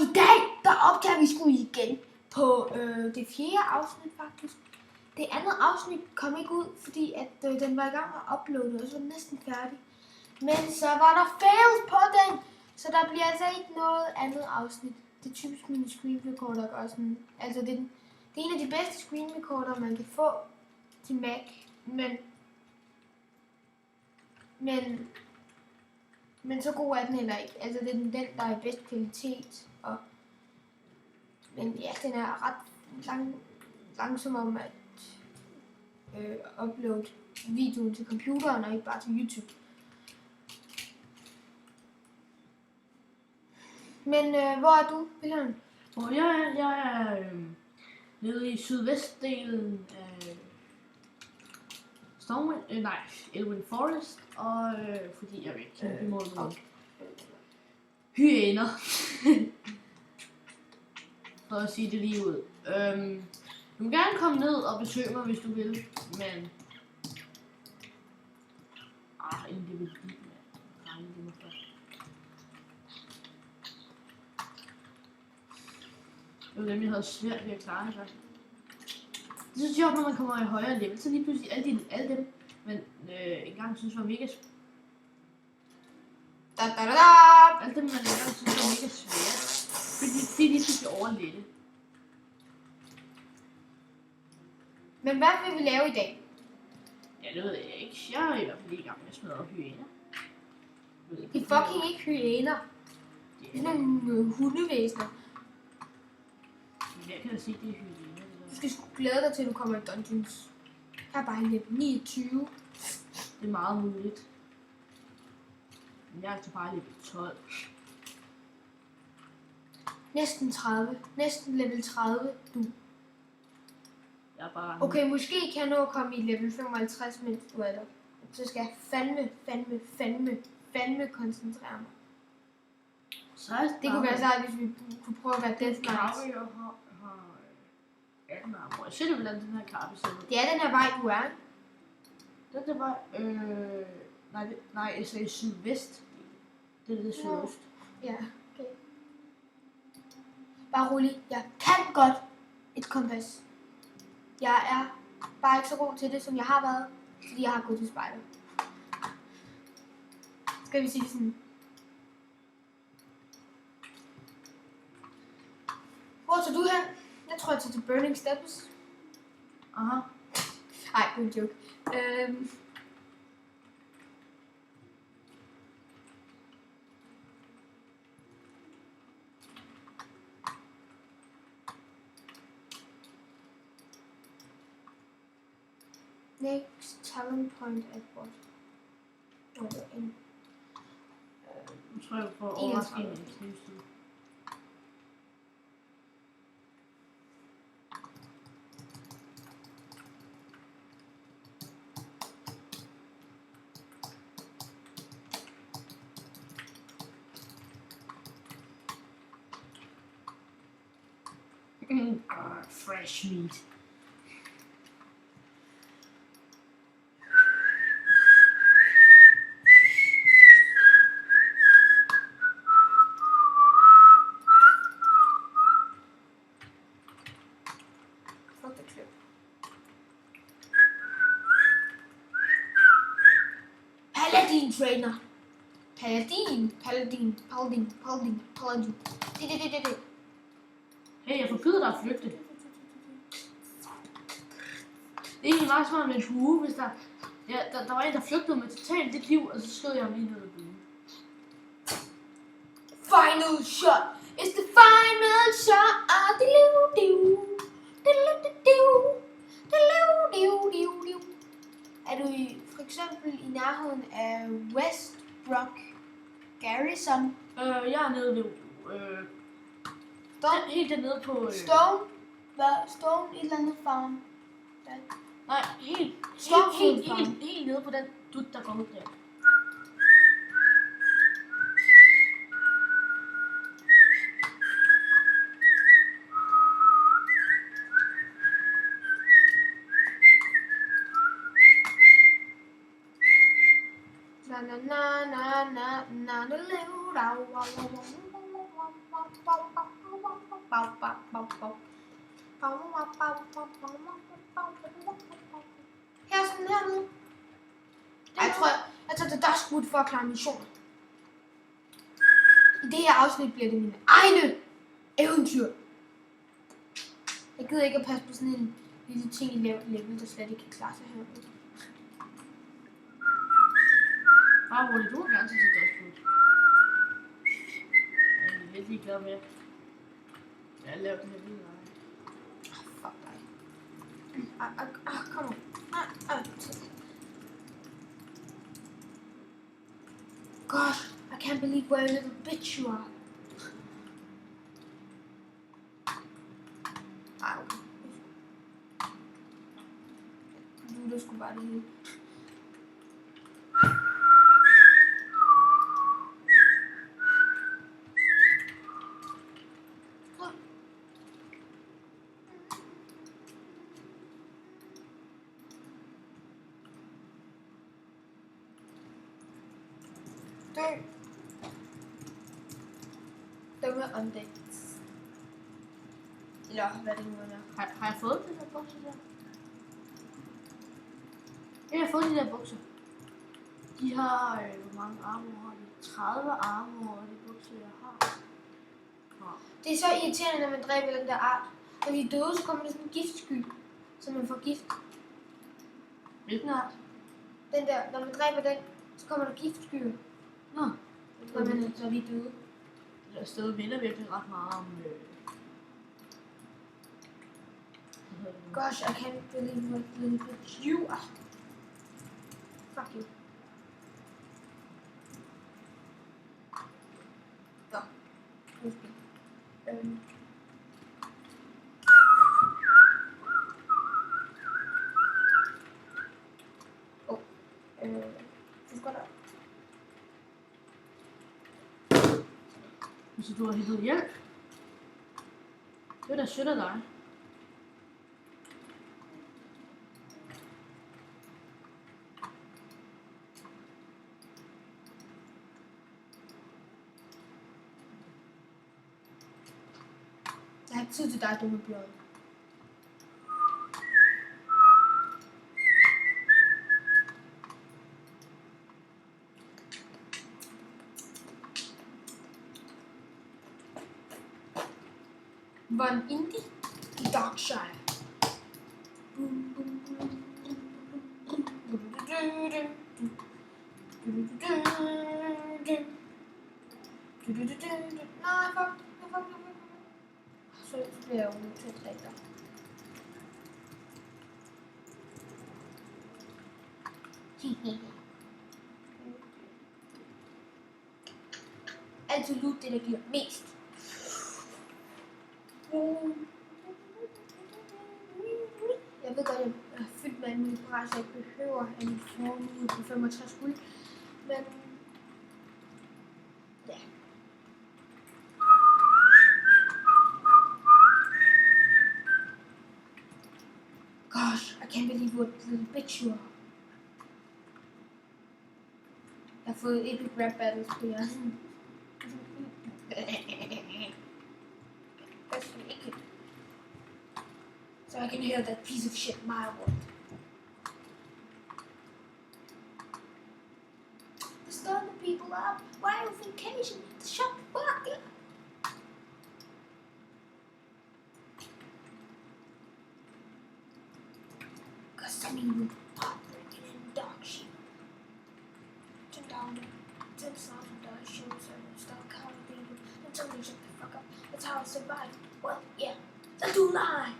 i dag, der optager vi sgu igen på det 4. afsnit faktisk. Det andet afsnit kom ikke ud, fordi at den var i gang med at uploade, og så var den næsten færdig. Men så var der fails på den, så der bliver altså ikke noget andet afsnit. Det er typisk mine screen recorder gør sådan. Altså det er en af de bedste screen recorder, man kan få til Mac, men så god er den heller ikke. Altså det er den, der er i bedst kvalitet. Men ja, den er ret langsom om at uploade videoen til computeren og ikke bare til YouTube. Men hvor er du, Wilhelm? Jeg er nede i sydvestdelen af Elwyn Forest, og fordi jeg vil kæmpe imod nogle hyæner. For at sige det lige ud. Du må gerne komme ned og besøge mig, hvis du vil, men... inden det vil blive, mand. Det var dem, jeg havde svært ved at klare det. Det er så sjovt, når man kommer i højere level, så lige pludselig alle dem, man engang synes var mega alle dem, man engang synes var mega svære, fordi de lige pludselig overlette. Men hvad vil vi lave i dag? Ja, det ved jeg ikke. Jeg er i hvert fald i gang med at smide op hyæner. Det er fucking ikke hyæner. Det er nogle hundevæsener. Jeg kan da sige, det er hyæner. Du skal sgu glæde dig til, at du kommer i Dungeons. Der er bare level 29. Det er meget muligt. Men jeg er altså bare level 12. Næsten 30. Næsten level 30, du. Jeg er bare... Okay, måske kan jeg nå at komme i level 55, mens du er der. Så skal jeg fandme koncentrere mig. Det kunne være sejt, hvis vi kunne prøve at være Death Knights. Ja, den er jeg ser det, hvordan den her karpe ser ud. Det er den her vej, du er. Den der vej, nej, jeg sagde sydvest. Det er det sydøst. Ja, okay. Bare rolig, jeg kan godt et kompas. Jeg er bare ikke så god til det, som jeg har været, fordi jeg har gået til spejder. Skal vi sige det sådan? Hvor tager du hen? Jeg tror, jeg tager til Burning Steps. Aha. Ej, det er en joke. Next talent point at what? Nu tror jeg får overraske en knivsted. Fresh meat. Paladin trainer. Paladin. Det. Hey, jeg forbyder dig at flygte. Det er egentlig meget smart med en hue, hvis der var en, der flygtede med totalt dit liv, og så skød jeg ham lige ned ad buen. Final shot. It's the final shot. Er du for eksempel i nærheden af Westbrook Garrison? Jeg er nede ved helt dernede på... Stone? Hvad? Stone et eller andet farm? Nej, helt nede på den dut, der går ud der. Her er sådan hernede. Jeg tror, det er Duskwood for at klare missioner. I det her afsnit bliver det mine egne eventyr. Jeg gider ikke at passe på sådan en lille ting i level, der slet ikke kan klare sig herude. Bare roligt, du må gerne tage til Duskwood. Jeg er lidt ligeglad med, jeg har lavet den her video. Fuck dig. Kom on. Gosh, I can't believe what a little bitch you are. Ej, okay. Du skulle bare det hele. Dumme undeads. Eller hvad det nu er. Har jeg fået de der bukser der? Jeg har fået de der bukser. De har, hvor mange armor har de? 30 armor, og de bukser jeg har. Det er så irriterende, når man dræber den der art. Når de er døde, så kommer der sådan en giftsky, så man får gift. Hvilken art? Den der, når man dræber den, så kommer der giftskyer. Nå. Når de er døde. Det der sted minder virkelig ret meget om... Gosh, I can't believe what little bitch you are. Fuck you. Nå. Du skal der. Så du har hentet hjælp? Det er da sødt af dig. Jeg har ikke tid til dig, dumme blod. Von Indy i Darkshire. Nej, fuck. Så bliver jeg jo nødt til at dræbe dig. Altid loot det, der giver mest. Jeg ved godt, jeg er fyldt med en militær, så jeg behøver en formue på 65 guld. Men ja. Gosh, I can't believe what little bitch you are. Jeg har fået epic rap battles på jer. That's naked. So I can hear that piece of shit my word. To stir the people up, why on vacation? To shut the fuck up. Cause some evil heartbreaking in Darkshire. Turn down the 10,000 shows and start counting people until they shut the fuck up. That's how I survive. Well, yeah, the do lie.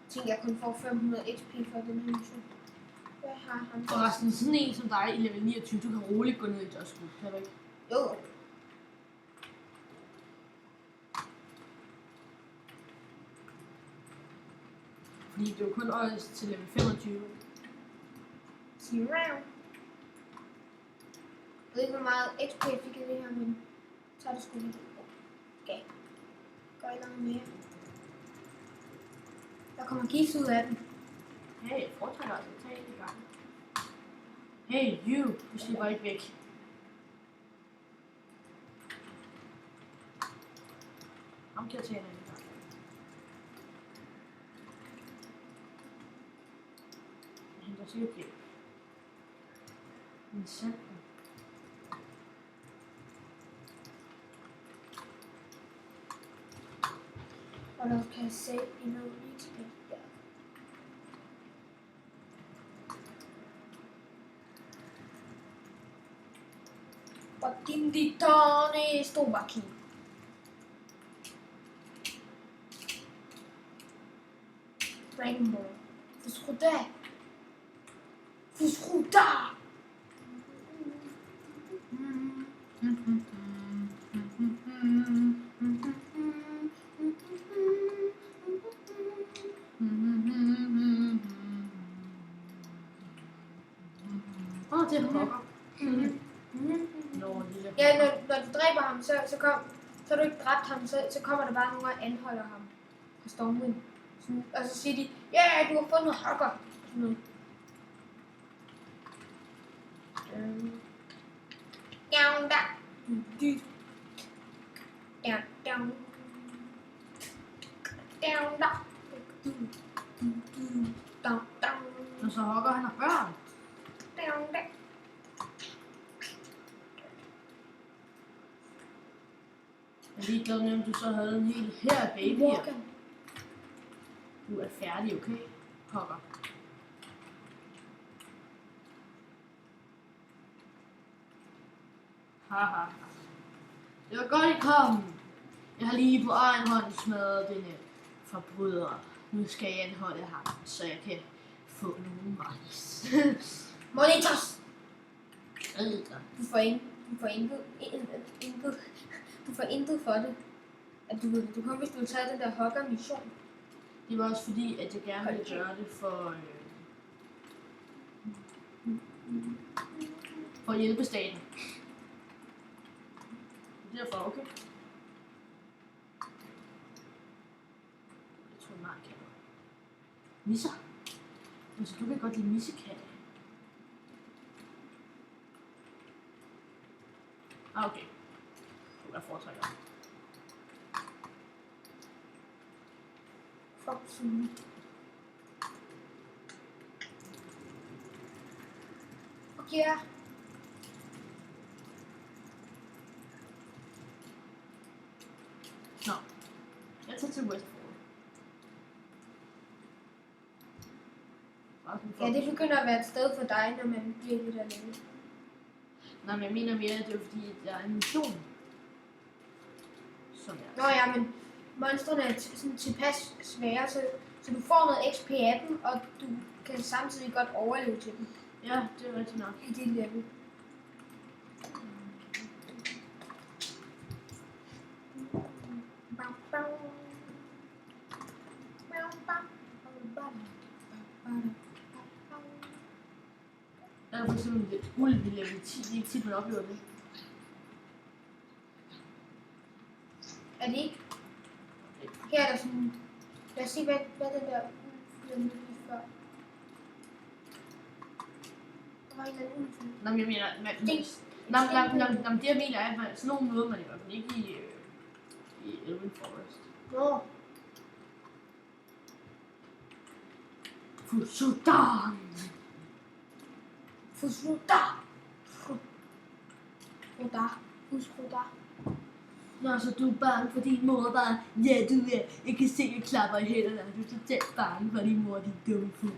Jeg tænker, jeg kun får 500 XP for den her mission. Hvad har han? Forresten, sådan en som dig i level 29, du kan roligt gå ned i Duskwood, kan du ikke? Jo. Fordi det er jo kun odds til level 25. Zero. Jeg ved ikke, hvor meget XP jeg fik af det her, men så er det sgu lidt. Okay. Gør ikke noget mere. Der kommer gift ud af den. Hey, jeg foretrækker altså at tage det i gang. Hey, you! Du slipper ikke væk. Ham kan jeg tage en anden gang. Jeg henter sikkert hjælp. Men sandt. Og der kan jeg se en noget XP der. Og din ditone stobaki. Dragon Ball. Fusruda. Fusruda. Det er pokker. Nå, lille. Ja, når du dræber ham, så har du ikke dræbt ham, så kommer der bare nogen og anholder ham på Stormwind. Og så siger de, ja, du har fundet Hugger. Sådan noget. Down, der. Down, down. Down, der. Down, down. Og så hugger han har børn. Down, der. Jeg er ligeglad med, om du så havde en hel her babyer. Du er færdig, okay? Hugger. Haha. Det var godt, I kom. Jeg har lige på egen hånd smadret denne forbryder. Nu skal jeg anholde ham, så jeg kan få nogle monies. Monitors! Ridder. Du får intet for det. At du kom, hvis du tager den der Hugger-mission. Det var også fordi, at jeg gerne ville gøre det for at hjælpe staten. Derfor, okay. Jeg tror, nej, kan misser. Altså, du kan godt lide missekatte. Okay. Jeg foretrækker. Fuck sådan. Okay. Nå. Jeg tager til Westfall. Ja, det begynder at være et sted for dig, når man bliver lidt alene. Nej, men jeg mener mere, at det er fordi, der er en mission. Som jeg... Nå ja, men monstrene er sådan tilpas svære, så du får noget XP af dem, og du kan samtidig godt overleve til dem. Ja, det er rigtigt nok. I dit level. Der er for eksempel et uld i level 10, det er ikke tit, man oplever det. Er det ikke? Her er der sådan... Lad os se, hvad den der ulv lige før. Der var en eller anden ulv. Nå, men jeg mener... Det jeg mener er, at sådan nogle møder man i hvert fald ikke i Elven Forest. Nå. Fusudan! Fusruda! Fusruda. Fusruda. Nå, så du er bange for din mor bare... Ja, du er. Jeg kan se, at jeg klapper i hænderne. Du er totalt bange for din mor, din dumme fugl.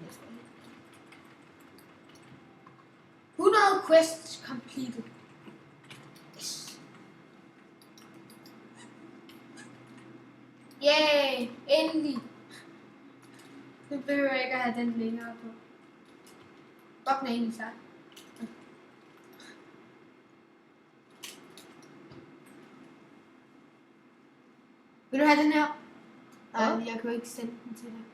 100 quests completed. Yes. Yay! Endelig! Nu behøver jeg ikke at have den længere på. Buggen er egentlig sej. Vil du have den her? Ja. Jeg kan jo ikke sende den til dig.